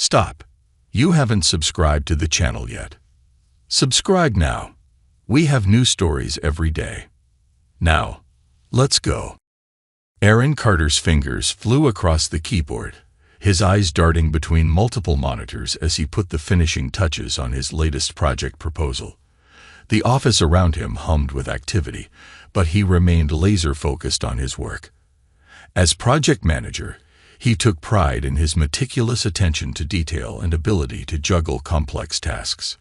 Stop. You haven't subscribed to the channel yet. Subscribe now. We have new stories every day. Now, let's go. Aaron Carter's fingers flew across the keyboard, his eyes darting between multiple monitors as he put the finishing touches on his latest project proposal. The office around him hummed with activity, but he remained laser-focused on his work. As project manager, he took pride in his meticulous attention to detail and ability to juggle complex tasks.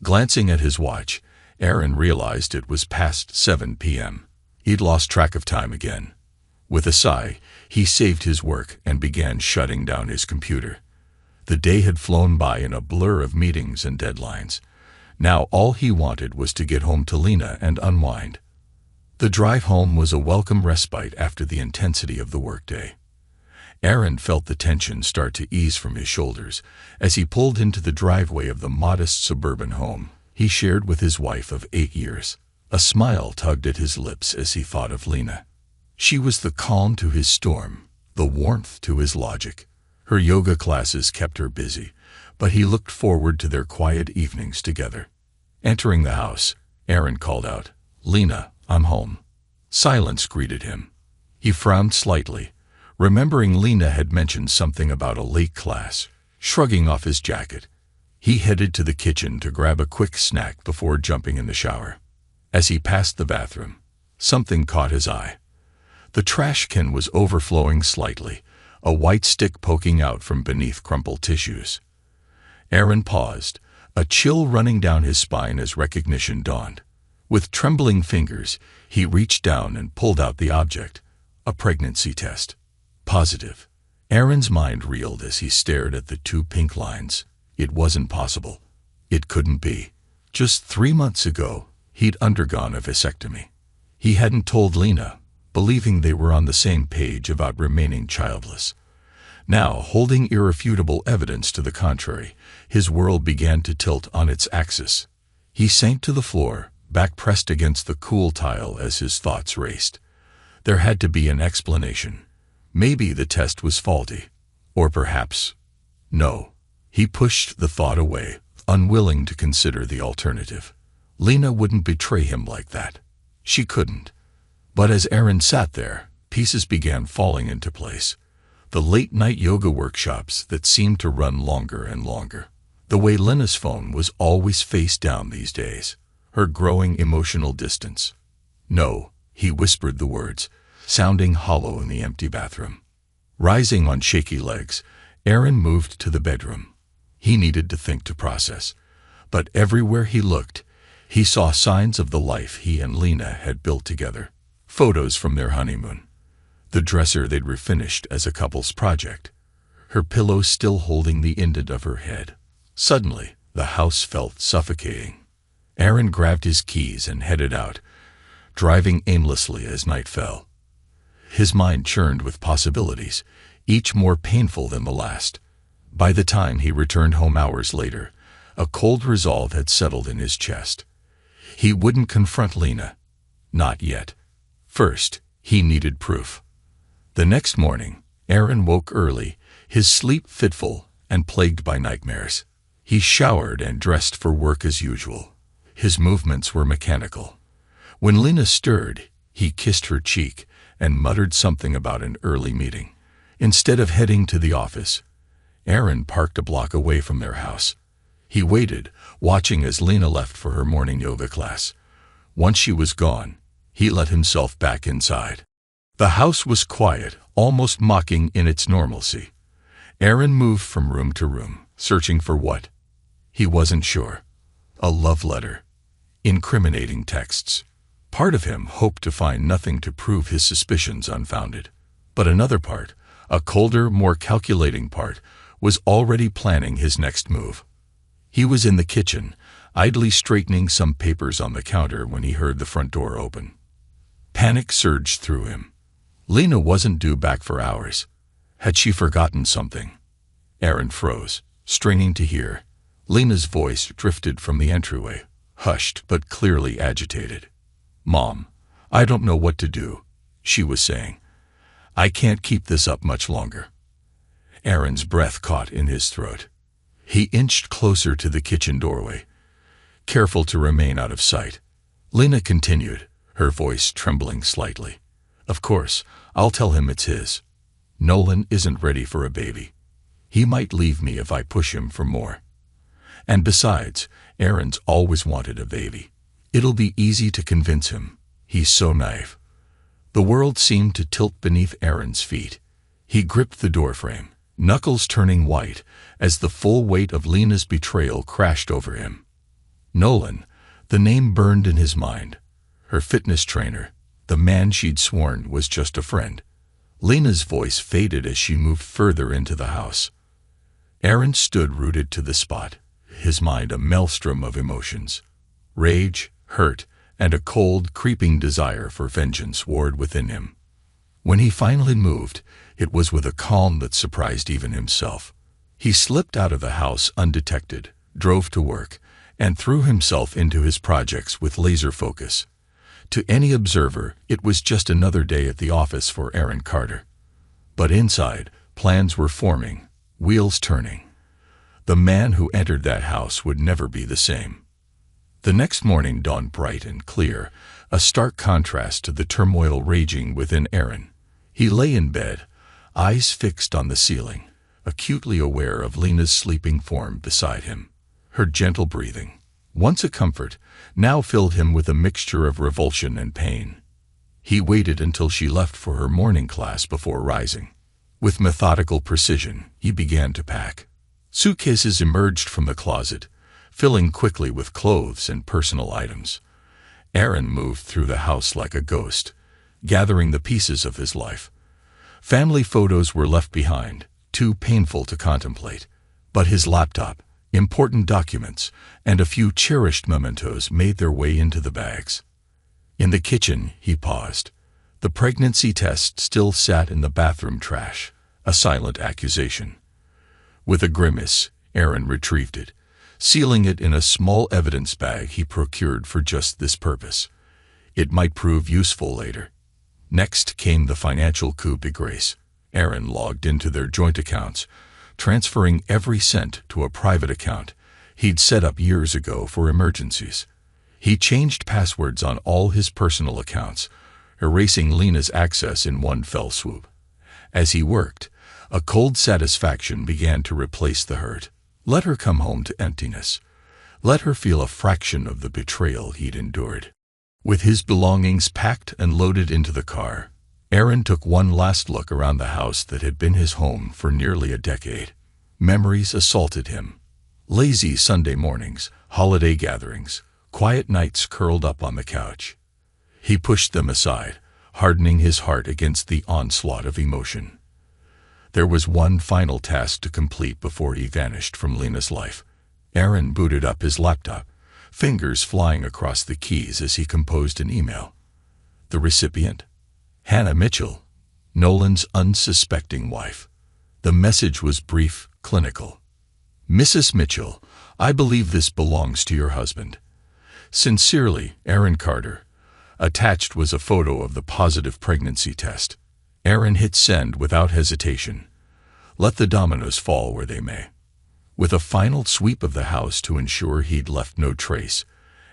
Glancing at his watch, Aaron realized it was past 7 p.m. He'd lost track of time again. With a sigh, he saved his work and began shutting down his computer. The day had flown by in a blur of meetings and deadlines. Now all he wanted was to get home to Lena and unwind. The drive home was a welcome respite after the intensity of the workday. Aaron felt the tension start to ease from his shoulders as he pulled into the driveway of the modest suburban home he shared with his wife of 8 years. A smile tugged at his lips as he thought of Lena. She was the calm to his storm, the warmth to his logic. Her yoga classes kept her busy, but he looked forward to their quiet evenings together. Entering the house, Aaron called out, "Lena, I'm home." Silence greeted him. He frowned slightly, remembering Lena had mentioned something about a late class. Shrugging off his jacket, he headed to the kitchen to grab a quick snack before jumping in the shower. As he passed the bathroom, something caught his eye. The trash can was overflowing slightly, a white stick poking out from beneath crumpled tissues. Aaron paused, a chill running down his spine as recognition dawned. With trembling fingers, he reached down and pulled out the object, a pregnancy test. Positive. Aaron's mind reeled as he stared at the 2 pink lines. It wasn't possible. It couldn't be. Just 3 months ago, he'd undergone a vasectomy. He hadn't told Lena, believing they were on the same page about remaining childless. Now, holding irrefutable evidence to the contrary, his world began to tilt on its axis. He sank to the floor, back pressed against the cool tile as his thoughts raced. There had to be an explanation. Maybe the test was faulty. Or perhaps... No. He pushed the thought away, unwilling to consider the alternative. Lena wouldn't betray him like that. She couldn't. But as Aaron sat there, pieces began falling into place. The late-night yoga workshops that seemed to run longer and longer. The way Lena's phone was always face down these days. Her growing emotional distance. No, he whispered the words, sounding hollow in the empty bathroom. Rising on shaky legs, Aaron moved to the bedroom. He needed to think to process. But everywhere he looked, he saw signs of the life he and Lena had built together. Photos from their honeymoon. The dresser they'd refinished as a couple's project. Her pillow still holding the indent of her head. Suddenly, the house felt suffocating. Aaron grabbed his keys and headed out, driving aimlessly as night fell. His mind churned with possibilities, each more painful than the last. By the time he returned home hours later, a cold resolve had settled in his chest. He wouldn't confront Lena. Not yet. First, he needed proof. The next morning, Aaron woke early, his sleep fitful and plagued by nightmares. He showered and dressed for work as usual. His movements were mechanical. When Lena stirred, he kissed her cheek and muttered something about an early meeting. Instead of heading to the office, Aaron parked a block away from their house. He waited, watching as Lena left for her morning yoga class. Once she was gone, he let himself back inside. The house was quiet, almost mocking in its normalcy. Aaron moved from room to room, searching for what? He wasn't sure. A love letter. Incriminating texts. Part of him hoped to find nothing to prove his suspicions unfounded. But another part, a colder, more calculating part, was already planning his next move. He was in the kitchen, idly straightening some papers on the counter when he heard the front door open. Panic surged through him. Lena wasn't due back for hours. Had she forgotten something? Aaron froze, straining to hear. Lena's voice drifted from the entryway, hushed but clearly agitated. "Mom, I don't know what to do," she was saying. "I can't keep this up much longer." Aaron's breath caught in his throat. He inched closer to the kitchen doorway, careful to remain out of sight. Lena continued, her voice trembling slightly. Of course, I'll tell him it's his. Nolan isn't ready for a baby. He might leave me if I push him for more. And besides, Aaron's always wanted a baby. It'll be easy to convince him. He's so naive. The world seemed to tilt beneath Aaron's feet. He gripped the doorframe, knuckles turning white as the full weight of Lena's betrayal crashed over him. Nolan, the name burned in his mind. Her fitness trainer, the man she'd sworn was just a friend. Lena's voice faded as she moved further into the house. Aaron stood rooted to the spot, his mind a maelstrom of emotions. Rage, hurt, and a cold, creeping desire for vengeance warred within him. When he finally moved, it was with a calm that surprised even himself. He slipped out of the house undetected, drove to work, and threw himself into his projects with laser focus. To any observer, it was just another day at the office for Aaron Carter. But inside, plans were forming, wheels turning. The man who entered that house would never be the same. The next morning dawned bright and clear, a stark contrast to the turmoil raging within Aaron. He lay in bed, eyes fixed on the ceiling, acutely aware of Lena's sleeping form beside him. Her gentle breathing, once a comfort, now filled him with a mixture of revulsion and pain. He waited until she left for her morning class before rising. With methodical precision, he began to pack. Suitcases emerged from the closet, filling quickly with clothes and personal items. Aaron moved through the house like a ghost, gathering the pieces of his life. Family photos were left behind, too painful to contemplate, but his laptop, important documents, and a few cherished mementos made their way into the bags. In the kitchen, he paused. The pregnancy test still sat in the bathroom trash, a silent accusation. With a grimace, Aaron retrieved it, sealing it in a small evidence bag he procured for just this purpose. It might prove useful later. Next came the financial coup de grace. Aaron logged into their joint accounts, transferring every cent to a private account he'd set up years ago for emergencies. He changed passwords on all his personal accounts, erasing Lena's access in one fell swoop. As he worked, a cold satisfaction began to replace the hurt. Let her come home to emptiness. Let her feel a fraction of the betrayal he'd endured. With his belongings packed and loaded into the car, Aaron took one last look around the house that had been his home for nearly a decade. Memories assaulted him. Lazy Sunday mornings, holiday gatherings, quiet nights curled up on the couch. He pushed them aside, hardening his heart against the onslaught of emotion. There was one final task to complete before he vanished from Lena's life. Aaron booted up his laptop, fingers flying across the keys as he composed an email. The recipient? Hannah Mitchell, Nolan's unsuspecting wife. The message was brief, clinical. Mrs. Mitchell, I believe this belongs to your husband. Sincerely, Aaron Carter. Attached was a photo of the positive pregnancy test. Aaron hit send without hesitation. Let the dominoes fall where they may. With a final sweep of the house to ensure he'd left no trace,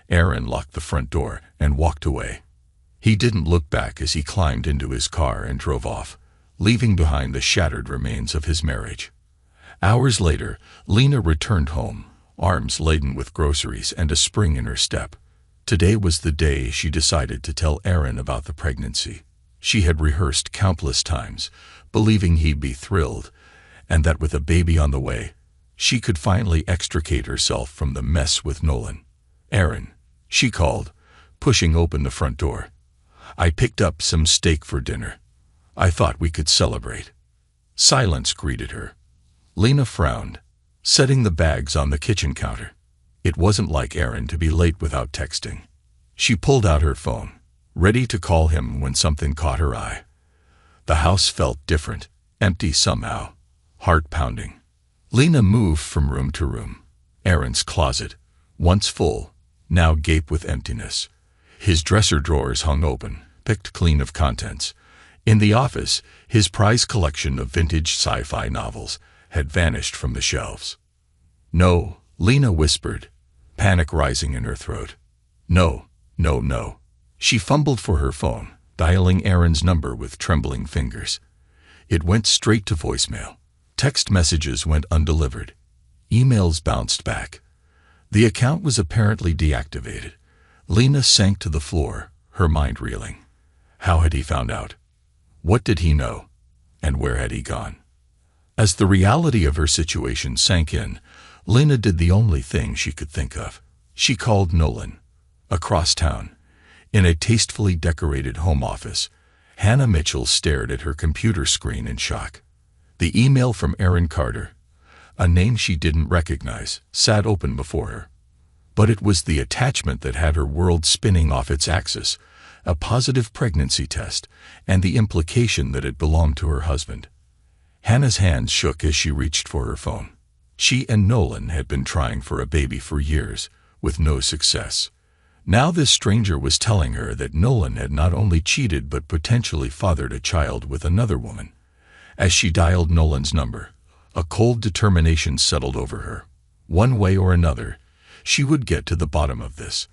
Aaron locked the front door and walked away. He didn't look back as he climbed into his car and drove off, leaving behind the shattered remains of his marriage. Hours later, Lena returned home, arms laden with groceries and a spring in her step. Today was the day she decided to tell Aaron about the pregnancy. She had rehearsed countless times, believing he'd be thrilled, and that with a baby on the way, she could finally extricate herself from the mess with Nolan. Aaron, she called, pushing open the front door. I picked up some steak for dinner. I thought we could celebrate. Silence greeted her. Lena frowned, setting the bags on the kitchen counter. It wasn't like Aaron to be late without texting. She pulled out her phone, ready to call him when something caught her eye. The house felt different, empty somehow, heart pounding. Lena moved from room to room. Aaron's closet, once full, now gaped with emptiness. His dresser drawers hung open, picked clean of contents. In the office, his prized collection of vintage sci-fi novels had vanished from the shelves. No, Lena whispered, panic rising in her throat. No, no, no. She fumbled for her phone, dialing Aaron's number with trembling fingers. It went straight to voicemail. Text messages went undelivered. Emails bounced back. The account was apparently deactivated. Lena sank to the floor, her mind reeling. How had he found out? What did he know? And where had he gone? As the reality of her situation sank in, Lena did the only thing she could think of. She called Nolan. Across town, in a tastefully decorated home office, Hannah Mitchell stared at her computer screen in shock. The email from Aaron Carter, a name she didn't recognize, sat open before her. But it was the attachment that had her world spinning off its axis, a positive pregnancy test, and the implication that it belonged to her husband. Hannah's hands shook as she reached for her phone. She and Nolan had been trying for a baby for years, with no success. Now this stranger was telling her that Nolan had not only cheated but potentially fathered a child with another woman. As she dialed Nolan's number, a cold determination settled over her. One way or another, she would get to the bottom of this.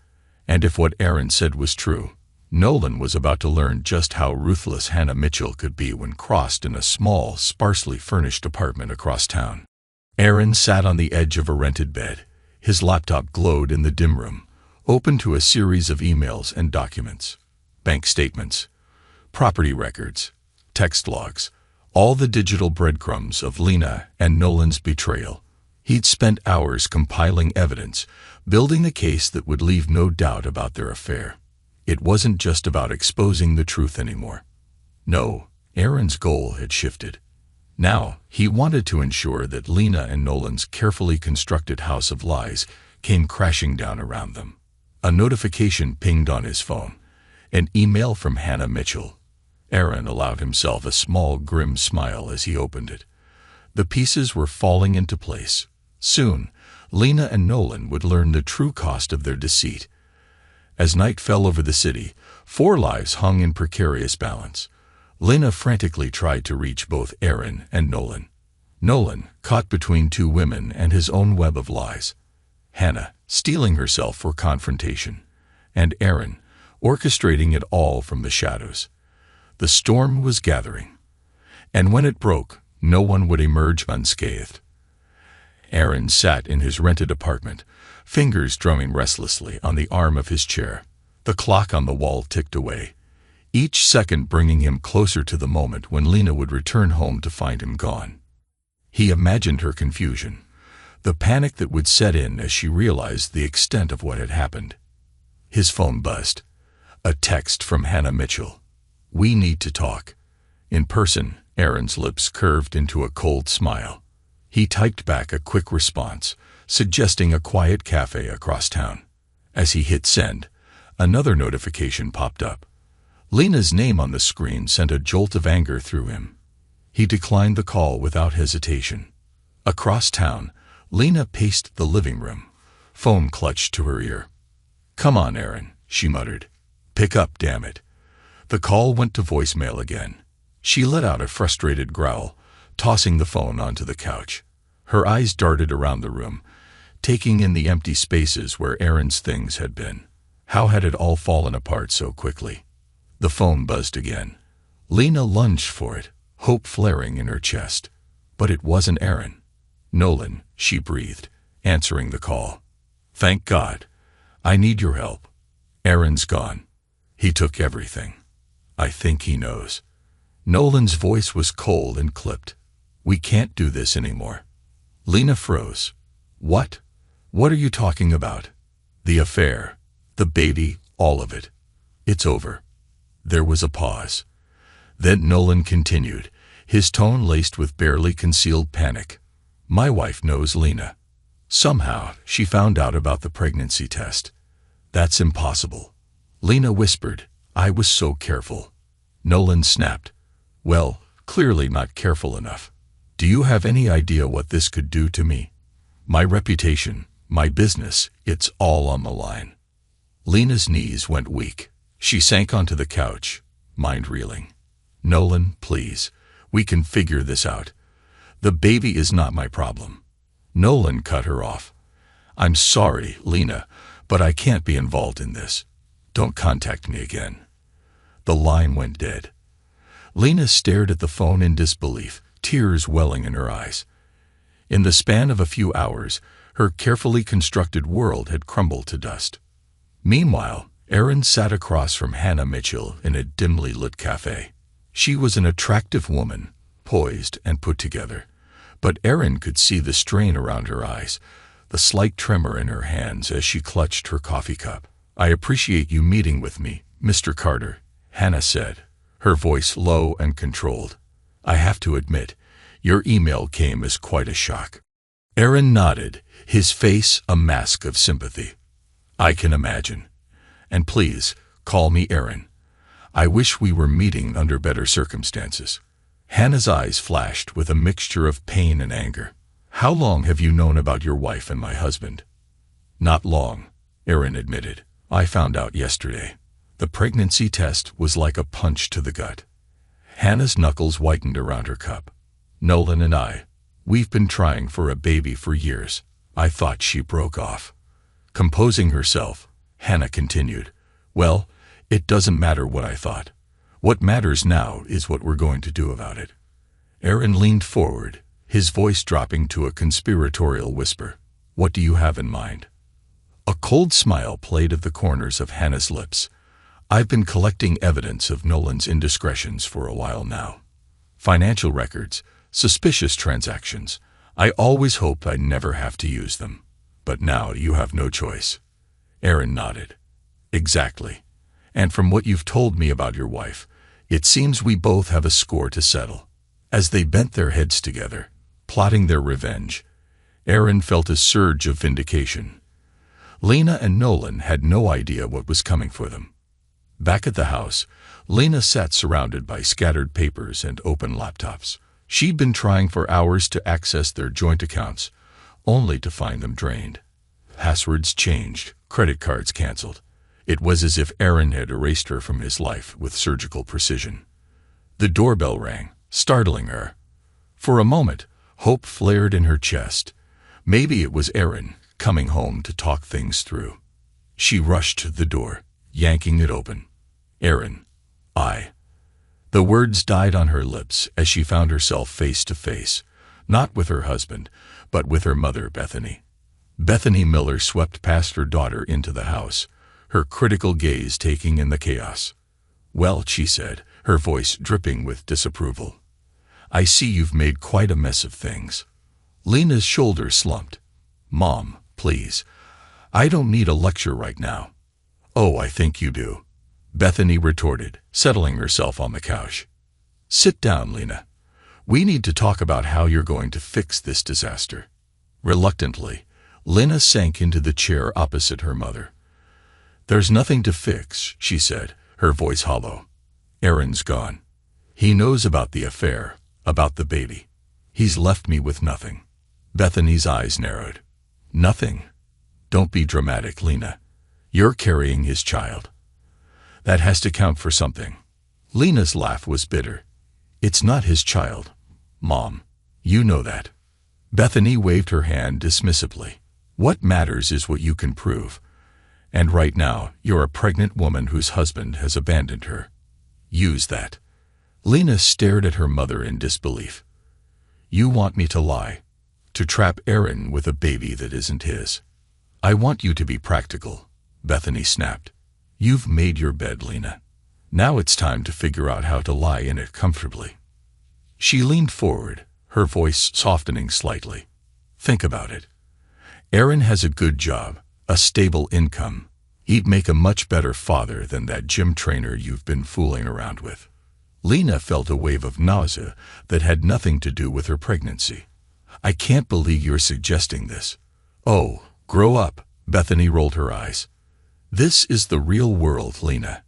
And if what Aaron said was true, Nolan was about to learn just how ruthless Hannah Mitchell could be when crossed in a small, sparsely furnished apartment across town. Aaron sat on the edge of a rented bed. His laptop glowed in the dim room, open to a series of emails and documents. Bank statements, property records, text logs, all the digital breadcrumbs of Lena and Nolan's betrayal. He'd spent hours compiling evidence, building a case that would leave no doubt about their affair. It wasn't just about exposing the truth anymore. No, Aaron's goal had shifted. Now, he wanted to ensure that Lena and Nolan's carefully constructed house of lies came crashing down around them. A notification pinged on his phone, an email from Hannah Mitchell. Aaron allowed himself a small, grim smile as he opened it. The pieces were falling into place. Soon, Lena and Nolan would learn the true cost of their deceit. As night fell over the city, 4 lives hung in precarious balance. Lena frantically tried to reach both Aaron and Nolan. Nolan, caught between 2 women and his own web of lies. Hannah, steeling herself for confrontation. And Aaron, orchestrating it all from the shadows. The storm was gathering. And when it broke, no one would emerge unscathed. Aaron sat in his rented apartment, fingers drumming restlessly on the arm of his chair. The clock on the wall ticked away, each second bringing him closer to the moment when Lena would return home to find him gone. He imagined her confusion, the panic that would set in as she realized the extent of what had happened. His phone buzzed. A text from Hannah Mitchell. "We need to talk." In person, Aaron's lips curved into a cold smile. He typed back a quick response, suggesting a quiet cafe across town. As he hit send, another notification popped up. Lena's name on the screen sent a jolt of anger through him. He declined the call without hesitation. Across town, Lena paced the living room, phone clutched to her ear. "Come on, Aaron," she muttered. "Pick up, damn it." The call went to voicemail again. She let out a frustrated growl, tossing the phone onto the couch. Her eyes darted around the room, taking in the empty spaces where Aaron's things had been. How had it all fallen apart so quickly? The phone buzzed again. Lena lunged for it, hope flaring in her chest. But it wasn't Aaron. "Nolan," she breathed, answering the call. "Thank God. I need your help. Aaron's gone. He took everything. I think he knows." Nolan's voice was cold and clipped. "We can't do this anymore." Lena froze. "What? What are you talking about?" "The affair, the baby, all of it. It's over." There was a pause. Then Nolan continued, his tone laced with barely concealed panic. "My wife knows Lena. Somehow, she found out about the pregnancy test." "That's impossible." Lena whispered, "I was so careful." Nolan snapped. "Well, clearly not careful enough. Do you have any idea what this could do to me? My reputation, my business, it's all on the line." Lena's knees went weak. She sank onto the couch, mind reeling. "Nolan, please, we can figure this out. The baby is not my problem." Nolan cut her off. I'm sorry, Lena, but I can't be involved in this. Don't contact me again. The line went dead. Lena stared at the phone in disbelief, tears welling in her eyes. In the span of a few hours, her carefully constructed world had crumbled to dust. Meanwhile, Erin sat across from Hannah Mitchell in a dimly lit cafe. She was an attractive woman, poised and put together, but Erin could see the strain around her eyes, the slight tremor in her hands as she clutched her coffee cup. I appreciate you meeting with me, Mr. Carter, Hannah said, her voice low and controlled. I have to admit, your email came as quite a shock. Erin nodded, his face a mask of sympathy. I can imagine. And please, call me Erin. I wish we were meeting under better circumstances. Hannah's eyes flashed with a mixture of pain and anger. How long have you known about your wife and my husband? Not long, Erin admitted. I found out yesterday. The pregnancy test was like a punch to the gut. Hannah's knuckles whitened around her cup. Nolan and we've been trying for a baby for years. I thought. She broke off. Composing herself, Hannah continued, well, it doesn't matter what I thought. What matters now is what we're going to do about it. Erin leaned forward, his voice dropping to a conspiratorial whisper. What do you have in mind? A cold smile played at the corners of Hannah's lips. I've been collecting evidence of Nolan's indiscretions for a while now. Financial records, suspicious transactions. I always hoped I'd never have to use them. But now you have no choice. Erin nodded. Exactly. And from what you've told me about your wife, it seems we both have a score to settle. As they bent their heads together, plotting their revenge, Erin felt a surge of vindication. Lena and Nolan had no idea what was coming for them. Back at the house, Lena sat surrounded by scattered papers and open laptops. She'd been trying for hours to access their joint accounts, only to find them drained. Passwords changed, credit cards canceled. It was as if Erin had erased her from his life with surgical precision. The doorbell rang, startling her. For a moment, hope flared in her chest. Maybe it was Erin, coming home to talk things through. She rushed to the door, yanking it open. Erin, The words died on her lips as she found herself face to face, not with her husband, but with her mother, Bethany. Bethany Miller swept past her daughter into the house, her critical gaze taking in the chaos. Well, she said, her voice dripping with disapproval. I see you've made quite a mess of things. Lena's shoulders slumped. Mom, please. I don't need a lecture right now. Oh, I think you do, Bethany retorted, settling herself on the couch. Sit down, Lena. We need to talk about how you're going to fix this disaster. Reluctantly, Lena sank into the chair opposite her mother. There's nothing to fix, she said, her voice hollow. Erin's gone. He knows about the affair, about the baby. He's left me with nothing. Bethany's eyes narrowed. Nothing? Don't be dramatic, Lena. You're carrying his child. That has to count for something. Lena's laugh was bitter. It's not his child, Mom. You know that. Bethany waved her hand dismissively. What matters is what you can prove. And right now, you're a pregnant woman whose husband has abandoned her. Use that. Lena stared at her mother in disbelief. You want me to lie? To trap Erin with a baby that isn't his? I want you to be practical, Bethany snapped. You've made your bed, Lena. Now it's time to figure out how to lie in it comfortably. She leaned forward, her voice softening slightly. Think about it. Erin has a good job, a stable income. He'd make a much better father than that gym trainer you've been fooling around with. Lena felt a wave of nausea that had nothing to do with her pregnancy. I can't believe you're suggesting this. Oh, grow up, Bethany rolled her eyes. This is the real world, Lena.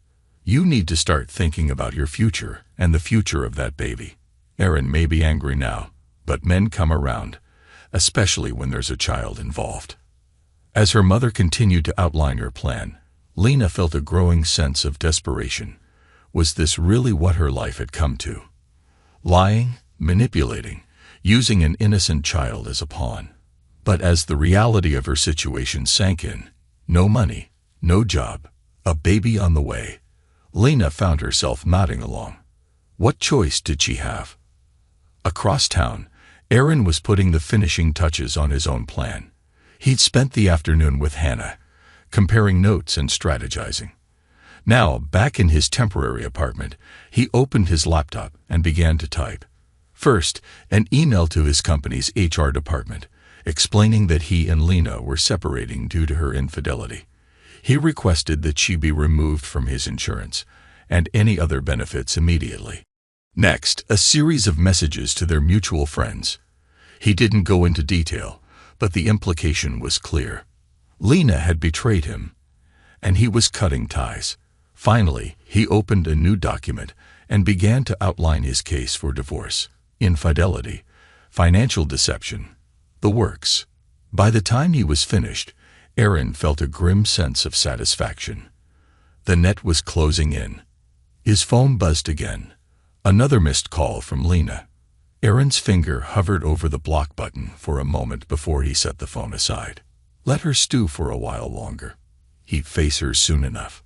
You need to start thinking about your future and the future of that baby. Erin may be angry now, but men come around, especially when there's a child involved. As her mother continued to outline her plan, Lena felt a growing sense of desperation. Was this really what her life had come to? Lying, manipulating, using an innocent child as a pawn. But as the reality of her situation sank in, no money, no job, a baby on the way, Lena found herself nodding along. What choice did she have? Across town, Aaron was putting the finishing touches on his own plan. He'd spent the afternoon with Hannah, comparing notes and strategizing. Now, back in his temporary apartment, he opened his laptop and began to type. First, an email to his company's HR department, explaining that he and Lena were separating due to her infidelity. He requested that she be removed from his insurance and any other benefits immediately. Next, a series of messages to their mutual friends. He didn't go into detail, but the implication was clear. Lena had betrayed him, and he was cutting ties. Finally, he opened a new document and began to outline his case for divorce, infidelity, financial deception, the works. By the time he was finished, Aaron felt a grim sense of satisfaction. The net was closing in. His phone buzzed again. Another missed call from Lena. Aaron's finger hovered over the block button for a moment before he set the phone aside. Let her stew for a while longer. He'd face her soon enough.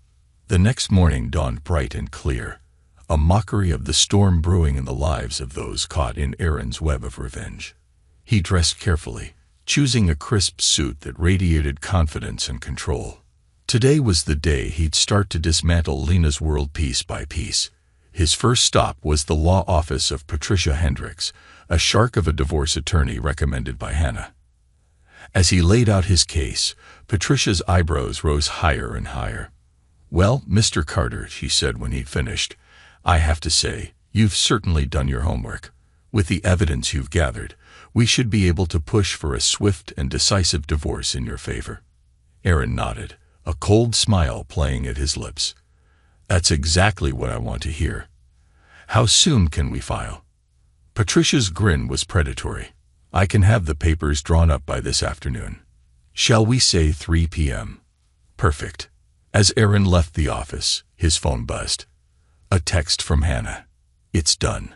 The next morning dawned bright and clear, a mockery of the storm brewing in the lives of those caught in Aaron's web of revenge. He dressed carefully, choosing a crisp suit that radiated confidence and control. Today was the day he'd start to dismantle Lena's world piece by piece. His first stop was the law office of Patricia Hendricks, a shark of a divorce attorney recommended by Hannah. As he laid out his case, Patricia's eyebrows rose higher and higher. "Well, Mr. Carter," she said when he'd finished, "I have to say, you've certainly done your homework. With the evidence you've gathered, we should be able to push for a swift and decisive divorce in your favor." Aaron nodded, a cold smile playing at his lips. "That's exactly what I want to hear. How soon can we file?" Patricia's grin was predatory. "I can have the papers drawn up by this afternoon. Shall we say 3 p.m.? Perfect." As Aaron left the office, his phone buzzed. A text from Hannah. "It's done.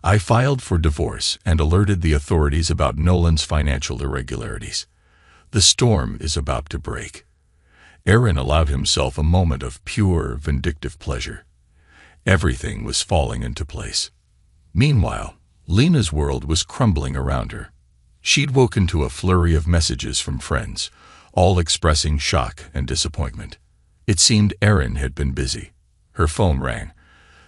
I filed for divorce and alerted the authorities about Nolan's financial irregularities. The storm is about to break." Aaron allowed himself a moment of pure, vindictive pleasure. Everything was falling into place. Meanwhile, Lena's world was crumbling around her. She'd woken to a flurry of messages from friends, all expressing shock and disappointment. It seemed Aaron had been busy. Her phone rang.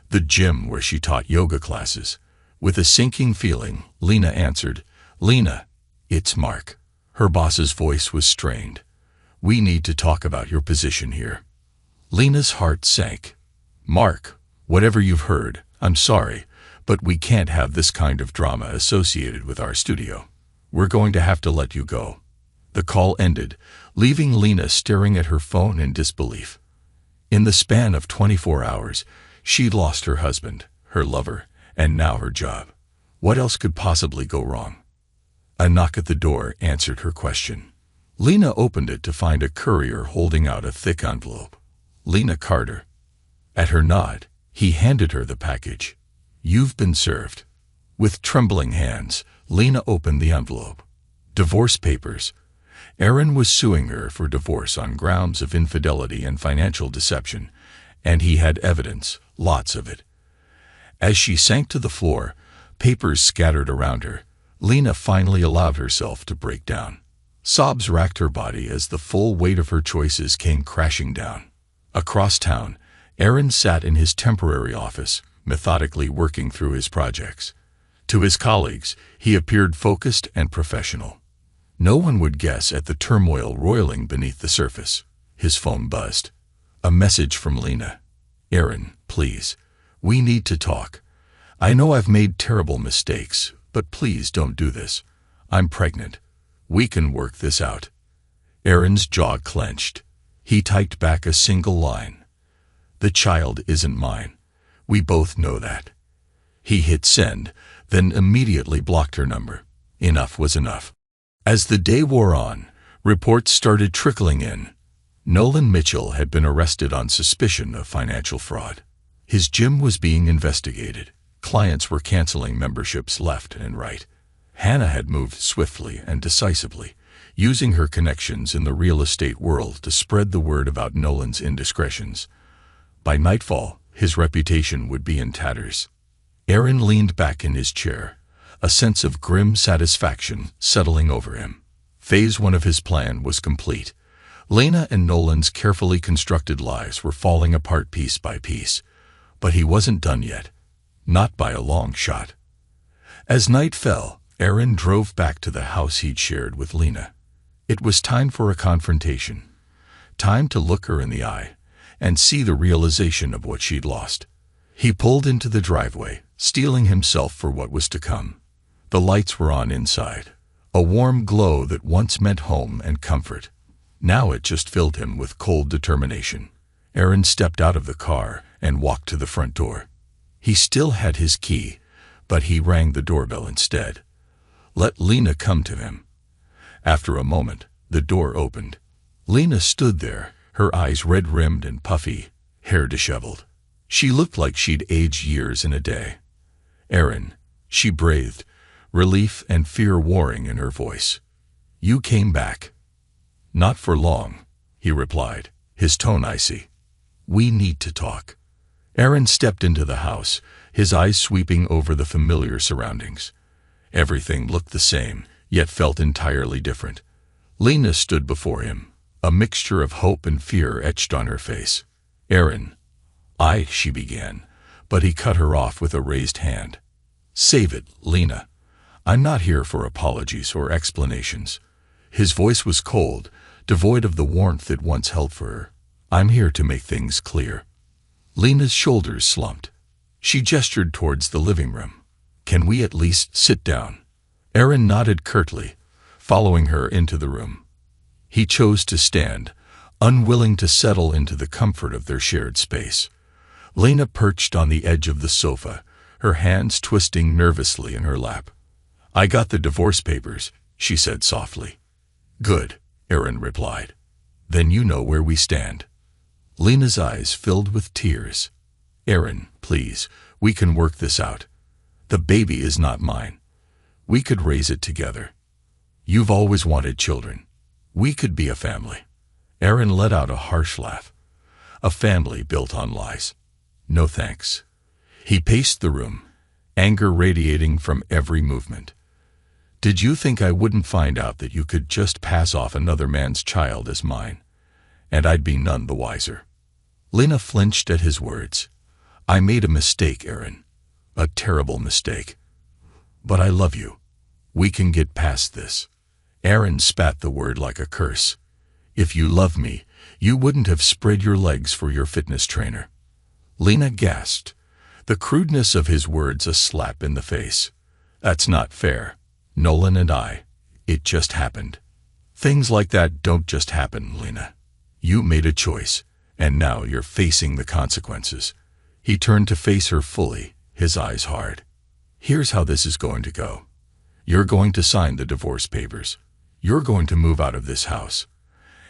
The gym where she taught yoga classes. With a sinking feeling, Lena answered. "Lena, it's Mark." Her boss's voice was strained. "We need to talk about your position here." Lena's heart sank. "Mark, whatever you've heard, I'm sorry, but we can't have this kind of drama associated with our studio. We're going to have to let you go." The call ended, leaving Lena staring at her phone in disbelief. In the span of 24 hours, she'd lost her husband, her lover, and now her job. What else could possibly go wrong? A knock at the door answered her question. Lena opened it to find a courier holding out a thick envelope. Lena Carter. At her nod, he handed her the package. "You've been served." With trembling hands, Lena opened the envelope. Divorce papers. Aaron was suing her for divorce on grounds of infidelity and financial deception, and he had evidence, lots of it. As she sank to the floor, papers scattered around her, Lena finally allowed herself to break down. Sobs racked her body as the full weight of her choices came crashing down. Across town, Aaron sat in his temporary office, methodically working through his projects. To his colleagues, he appeared focused and professional. No one would guess at the turmoil roiling beneath the surface. His phone buzzed. A message from Lena. "Aaron, please. We need to talk. I know I've made terrible mistakes, but please don't do this. I'm pregnant. We can work this out." Aaron's jaw clenched. He typed back a single line. "The child isn't mine. We both know that." He hit send, then immediately blocked her number. Enough was enough. As the day wore on, reports started trickling in. Nolan Mitchell had been arrested on suspicion of financial fraud. His gym was being investigated. Clients were canceling memberships left and right. Hannah had moved swiftly and decisively, using her connections in the real estate world to spread the word about Nolan's indiscretions. By nightfall, his reputation would be in tatters. Aaron leaned back in his chair, a sense of grim satisfaction settling over him. Phase 1 of his plan was complete. Lena and Nolan's carefully constructed lives were falling apart piece by piece. But he wasn't done yet. Not by a long shot. As night fell, Aaron drove back to the house he'd shared with Lena. It was time for a confrontation. Time to look her in the eye and see the realization of what she'd lost. He pulled into the driveway, steeling himself for what was to come. The lights were on inside, a warm glow that once meant home and comfort. Now it just filled him with cold determination. Aaron stepped out of the car and walked to the front door. He still had his key, but he rang the doorbell instead. Let Lena come to him. After a moment, the door opened. Lena stood there, her eyes red-rimmed and puffy, hair disheveled. She looked like she'd aged years in a day. "Aaron," she breathed, relief and fear warring in her voice. "You came back." "Not for long," he replied, his tone icy. "We need to talk." Aaron stepped into the house, his eyes sweeping over the familiar surroundings. Everything looked the same, yet felt entirely different. Lena stood before him, a mixture of hope and fear etched on her face. "Aaron," she began, but he cut her off with a raised hand. "Save it, Lena. I'm not here for apologies or explanations." His voice was cold, devoid of the warmth it once held for her. "I'm here to make things clear." Lena's shoulders slumped. She gestured towards the living room. "Can we at least sit down?" Aaron nodded curtly, following her into the room. He chose to stand, unwilling to settle into the comfort of their shared space. Lena perched on the edge of the sofa, her hands twisting nervously in her lap. "I got the divorce papers," she said softly. "Good," Aaron replied. "Then you know where we stand." Lena's eyes filled with tears. "Aaron, please, we can work this out. The baby is not mine. We could raise it together. You've always wanted children. We could be a family." Aaron let out a harsh laugh. "A family built on lies. No thanks." He paced the room, anger radiating from every movement. "Did you think I wouldn't find out that you could just pass off another man's child as mine? And I'd be none the wiser." Lena flinched at his words. "I made a mistake, Aaron. A terrible mistake. But I love you. We can get past this." Aaron spat the word like a curse. "If you love me, you wouldn't have spread your legs for your fitness trainer." Lena gasped, the crudeness of his words a slap in the face. "That's not fair. Nolan and I, it just happened." "Things like that don't just happen, Lena. You made a choice, and now you're facing the consequences." He turned to face her fully, his eyes hard. "Here's how this is going to go. You're going to sign the divorce papers. You're going to move out of this house.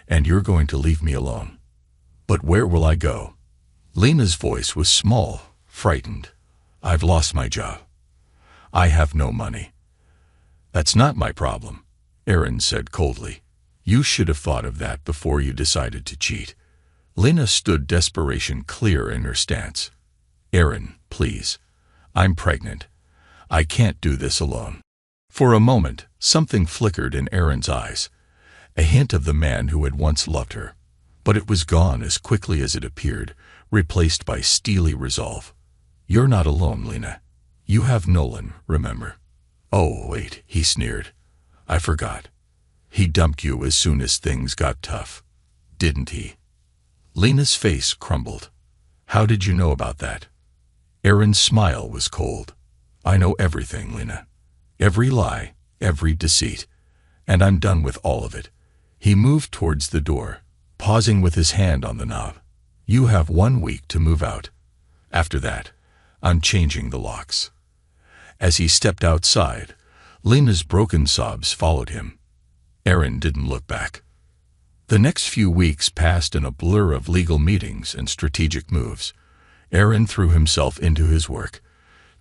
And you're going to leave me alone. But where will I go?" Lena's voice was small, frightened. "I've lost my job. I have no money." "That's not my problem," Aaron said coldly. "You should have thought of that before you decided to cheat." Lena stood, desperation clear in her stance. "Aaron, please. I'm pregnant. I can't do this alone." For a moment, something flickered in Aaron's eyes, a hint of the man who had once loved her. But it was gone as quickly as it appeared, replaced by steely resolve. "You're not alone, Lena. You have Nolan, remember?" "Oh, wait," he sneered. "I forgot. He dumped you as soon as things got tough, didn't he?" Lena's face crumbled. "How did you know about that?" Aaron's smile was cold. "I know everything, Lena. Every lie, every deceit. And I'm done with all of it." He moved towards the door, pausing with his hand on the knob. "You have 1 week to move out. After that, I'm changing the locks." As he stepped outside, Lena's broken sobs followed him. Aaron didn't look back. The next few weeks passed in a blur of legal meetings and strategic moves. Aaron threw himself into his work,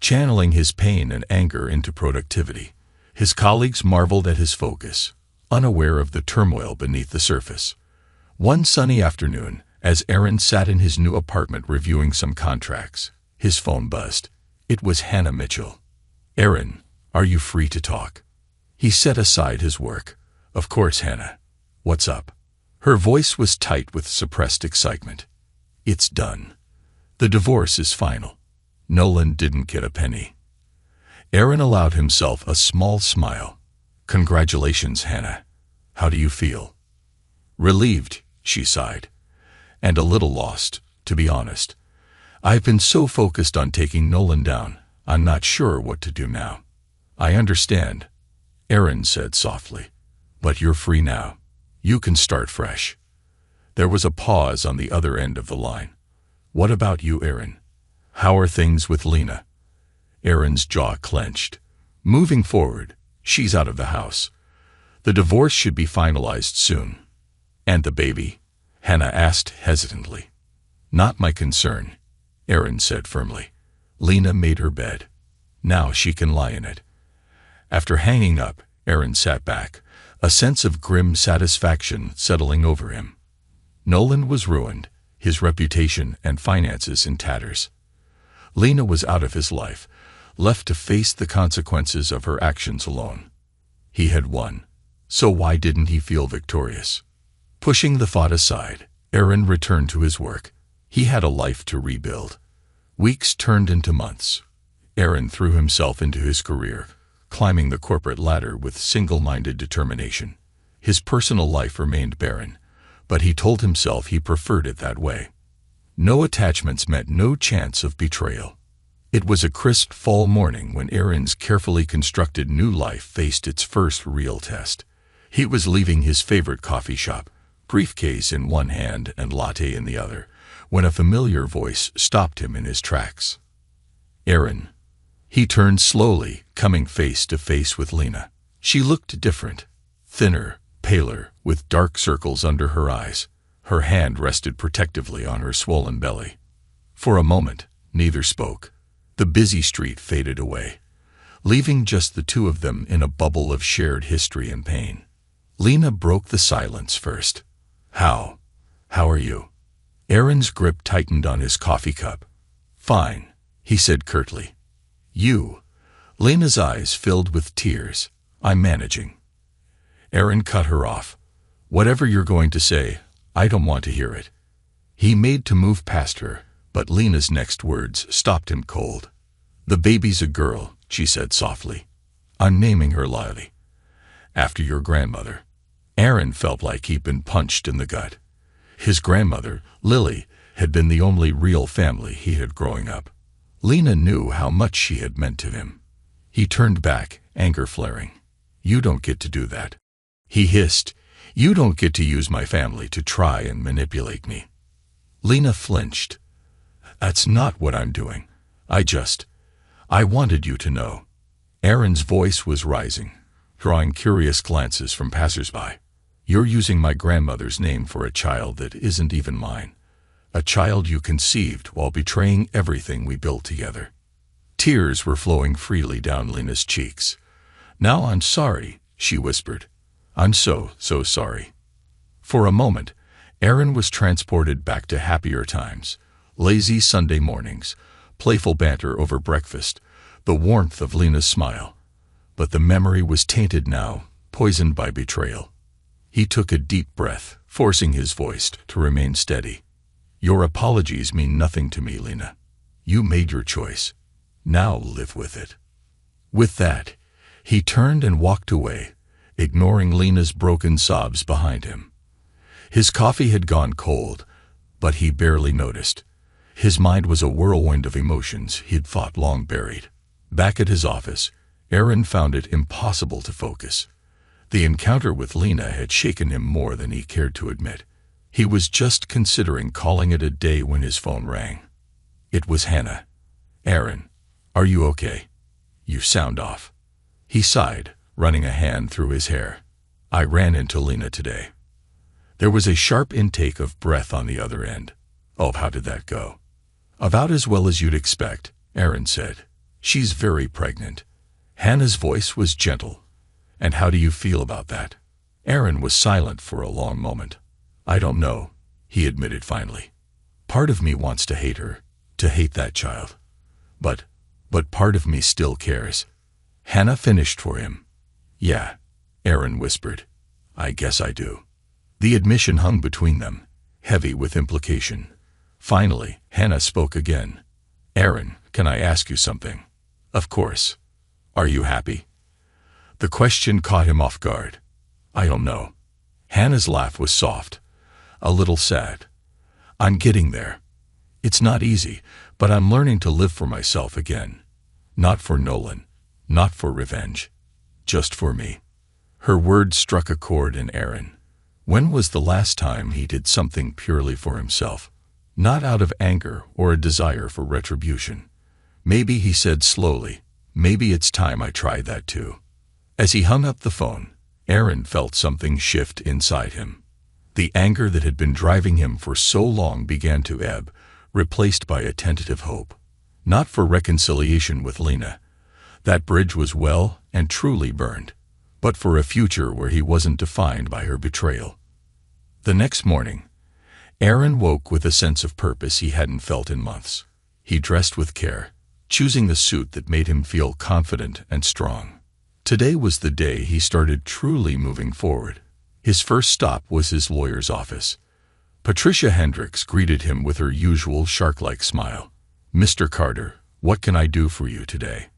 channeling his pain and anger into productivity. His colleagues marveled at his focus, unaware of the turmoil beneath the surface. One sunny afternoon, as Aaron sat in his new apartment reviewing some contracts, his phone buzzed. It was Hannah Mitchell. "Aaron, are you free to talk?" He set aside his work. "Of course, Hannah. What's up?" Her voice was tight with suppressed excitement. "It's done. The divorce is final. Nolan didn't get a penny." Aaron allowed himself a small smile. "Congratulations, Hannah. How do you feel?" "Relieved," she sighed. "And a little lost, to be honest. I've been so focused on taking Nolan down, I'm not sure what to do now." "I understand," Aaron said softly. "But you're free now. You can start fresh." There was a pause on the other end of the line. "What about you, Aaron? How are things with Lena?" Aaron's jaw clenched. "Moving forward, she's out of the house. The divorce should be finalized soon." "And the baby?" Hannah asked hesitantly. "Not my concern," Aaron said firmly. "Lena made her bed. Now she can lie in it." After hanging up, Aaron sat back, a sense of grim satisfaction settling over him. Nolan was ruined, his reputation and finances in tatters. Lena was out of his life, left to face the consequences of her actions alone. He had won, so why didn't he feel victorious? Pushing the thought aside, Aaron returned to his work. He had a life to rebuild. Weeks turned into months. Aaron threw himself into his career, climbing the corporate ladder with single-minded determination. His personal life remained barren, but he told himself he preferred it that way. No attachments meant no chance of betrayal. It was a crisp fall morning when Aaron's carefully constructed new life faced its first real test. He was leaving his favorite coffee shop, briefcase in one hand and latte in the other, when a familiar voice stopped him in his tracks. "Aaron." He turned slowly, coming face to face with Lena. She looked different, thinner, paler, with dark circles under her eyes. Her hand rested protectively on her swollen belly. For a moment, neither spoke. The busy street faded away, leaving just the two of them in a bubble of shared history and pain. Lena broke the silence first. How are you?" Aaron's grip tightened on his coffee cup. "Fine," he said curtly. "You?" Lena's eyes filled with tears. "I'm managing." Aaron cut her off. "Whatever you're going to say, I don't want to hear it." He made to move past her, but Lena's next words stopped him cold. "The baby's a girl," she said softly. "I'm naming her Lily, after your grandmother." Aaron felt like he'd been punched in the gut. His grandmother, Lily, had been the only real family he had growing up. Lena knew how much she had meant to him. He turned back, anger flaring. "You don't get to do that," he hissed. "You don't get to use my family to try and manipulate me." Lena flinched. "That's not what I'm doing. I wanted you to know." Aaron's voice was rising, drawing curious glances from passersby. "You're using my grandmother's name for a child that isn't even mine. A child you conceived while betraying everything we built together." Tears were flowing freely down Lena's cheeks. "Now I'm sorry," she whispered. "I'm so sorry." For a moment, Aaron was transported back to happier times. Lazy Sunday mornings, playful banter over breakfast, the warmth of Lena's smile. But the memory was tainted now, poisoned by betrayal. He took a deep breath, forcing his voice to remain steady. "Your apologies mean nothing to me, Lena. You made your choice. Now live with it." With that, he turned and walked away, ignoring Lena's broken sobs behind him. His coffee had gone cold, but he barely noticed. His mind was a whirlwind of emotions he'd thought long buried. Back at his office, Aaron found it impossible to focus. The encounter with Lena had shaken him more than he cared to admit. He was just considering calling it a day when his phone rang. It was Hannah. "Aaron, are you okay? You sound off." He sighed, running a hand through his hair. "I ran into Lena today." There was a sharp intake of breath on the other end. "Oh, how did that go?" "About as well as you'd expect," Aaron said. "She's very pregnant." Hannah's voice was gentle. "And how do you feel about that?" Aaron was silent for a long moment. "I don't know," he admitted finally. "Part of me wants to hate her, to hate that child. But part of me still cares." Hannah finished for him. "Yeah," Aaron whispered. "I guess I do." The admission hung between them, heavy with implication. Finally, Hannah spoke again. "Aaron, can I ask you something?" "Of course. Are you happy?" The question caught him off guard. "I don't know." Hannah's laugh was soft, a little sad. "I'm getting there. It's not easy, but I'm learning to live for myself again. Not for Nolan, not for revenge, just for me." Her words struck a chord in Aaron. When was the last time he did something purely for himself? Not out of anger or a desire for retribution. "Maybe," he said slowly, "maybe it's time I tried that too." As he hung up the phone, Aaron felt something shift inside him. The anger that had been driving him for so long began to ebb, replaced by a tentative hope. Not for reconciliation with Lena. That bridge was well and truly burned. But for a future where he wasn't defined by her betrayal. The next morning, Aaron woke with a sense of purpose he hadn't felt in months. He dressed with care, choosing the suit that made him feel confident and strong. Today was the day he started truly moving forward. His first stop was his lawyer's office. Patricia Hendricks greeted him with her usual shark-like smile. "Mr. Carter, what can I do for you today?"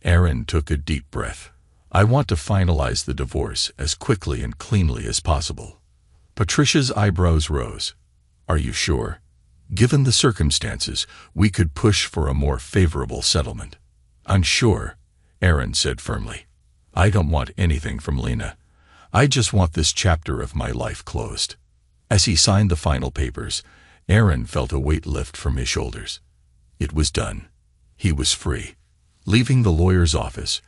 Aaron took a deep breath. "I want to finalize the divorce as quickly and cleanly as possible." Patricia's eyebrows rose. "Are you sure? Given the circumstances, we could push for a more favorable settlement." "I'm sure," Aaron said firmly. "I don't want anything from Lena. I just want this chapter of my life closed." As he signed the final papers, Aaron felt a weight lift from his shoulders. It was done. He was free. Leaving the lawyer's office,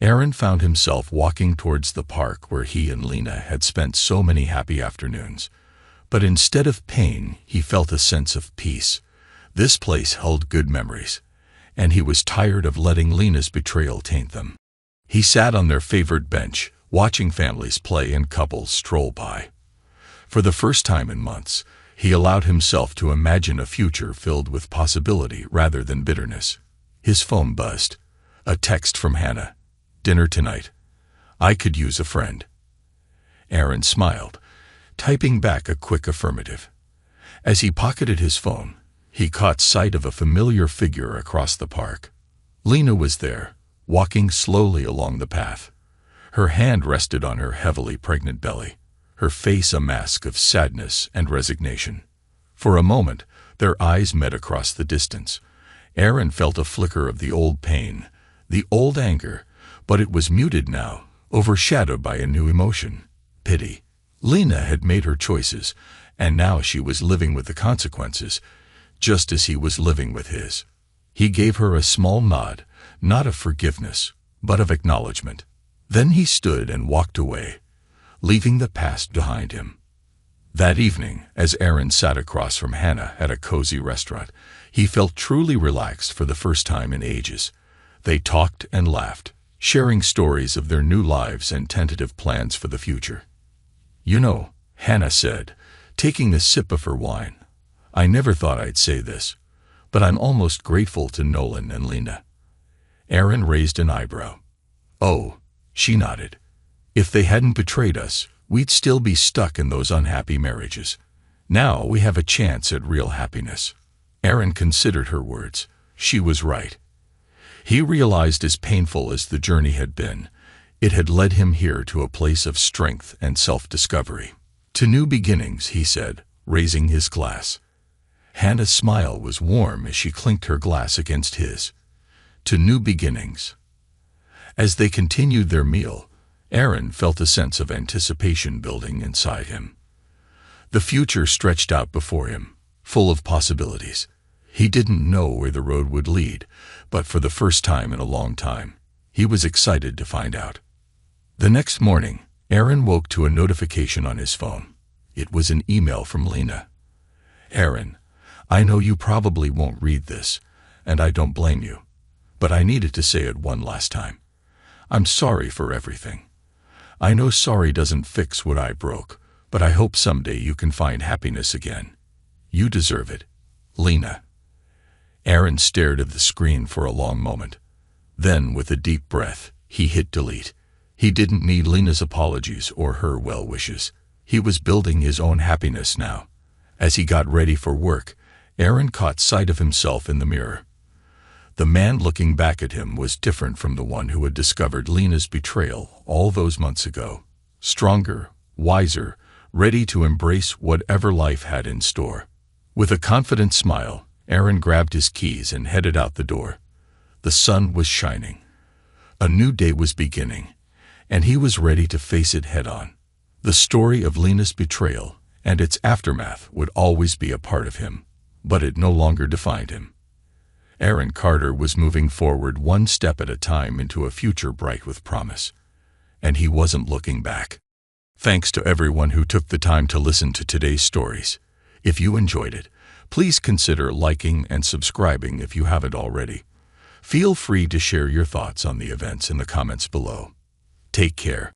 Aaron found himself walking towards the park where he and Lena had spent so many happy afternoons. But instead of pain, he felt a sense of peace. This place held good memories, and he was tired of letting Lena's betrayal taint them. He sat on their favorite bench, watching families play and couples stroll by. For the first time in months, he allowed himself to imagine a future filled with possibility rather than bitterness. His phone buzzed. A text from Hannah. "Dinner tonight. I could use a friend." Aaron smiled, typing back a quick affirmative. As he pocketed his phone, he caught sight of a familiar figure across the park. Lena was there, walking slowly along the path. Her hand rested on her heavily pregnant belly, her face a mask of sadness and resignation. For a moment, their eyes met across the distance. Aaron felt a flicker of the old pain, the old anger, but it was muted now, overshadowed by a new emotion: pity. Lena had made her choices, and now she was living with the consequences, just as he was living with his. He gave her a small nod, not of forgiveness, but of acknowledgement. Then he stood and walked away, leaving the past behind him. That evening, as Aaron sat across from Hannah at a cozy restaurant, he felt truly relaxed for the first time in ages. They talked and laughed, sharing stories of their new lives and tentative plans for the future. "You know," Hannah said, taking a sip of her wine, "I never thought I'd say this, but I'm almost grateful to Nolan and Lena." Aaron raised an eyebrow. "Oh," she nodded. "If they hadn't betrayed us, we'd still be stuck in those unhappy marriages. Now we have a chance at real happiness." Aaron considered her words. She was right. He realized, as painful as the journey had been, it had led him here to a place of strength and self-discovery. "To new beginnings," he said, raising his glass. Hannah's smile was warm as she clinked her glass against his. "To new beginnings." As they continued their meal, Aaron felt a sense of anticipation building inside him. The future stretched out before him, full of possibilities. He didn't know where the road would lead, but for the first time in a long time, he was excited to find out. The next morning, Aaron woke to a notification on his phone. It was an email from Lena. "Aaron, I know you probably won't read this, and I don't blame you, but I needed to say it one last time. I'm sorry for everything. I know sorry doesn't fix what I broke, but I hope someday you can find happiness again. You deserve it. Lena. Aaron stared at the screen for a long moment. Then, with a deep breath, he hit delete. He didn't need Lena's apologies or her well wishes. He was building his own happiness now. As he got ready for work, Aaron caught sight of himself in the mirror. The man looking back at him was different from the one who had discovered Lena's betrayal all those months ago. Stronger, wiser, ready to embrace whatever life had in store. With a confident smile, Aaron grabbed his keys and headed out the door. The sun was shining. A new day was beginning, and he was ready to face it head-on. The story of Lena's betrayal and its aftermath would always be a part of him, but it no longer defined him. Aaron Carter was moving forward one step at a time into a future bright with promise, and he wasn't looking back. Thanks to everyone who took the time to listen to today's stories. If you enjoyed it, please consider liking and subscribing if you haven't already. Feel free to share your thoughts on the events in the comments below. Take care.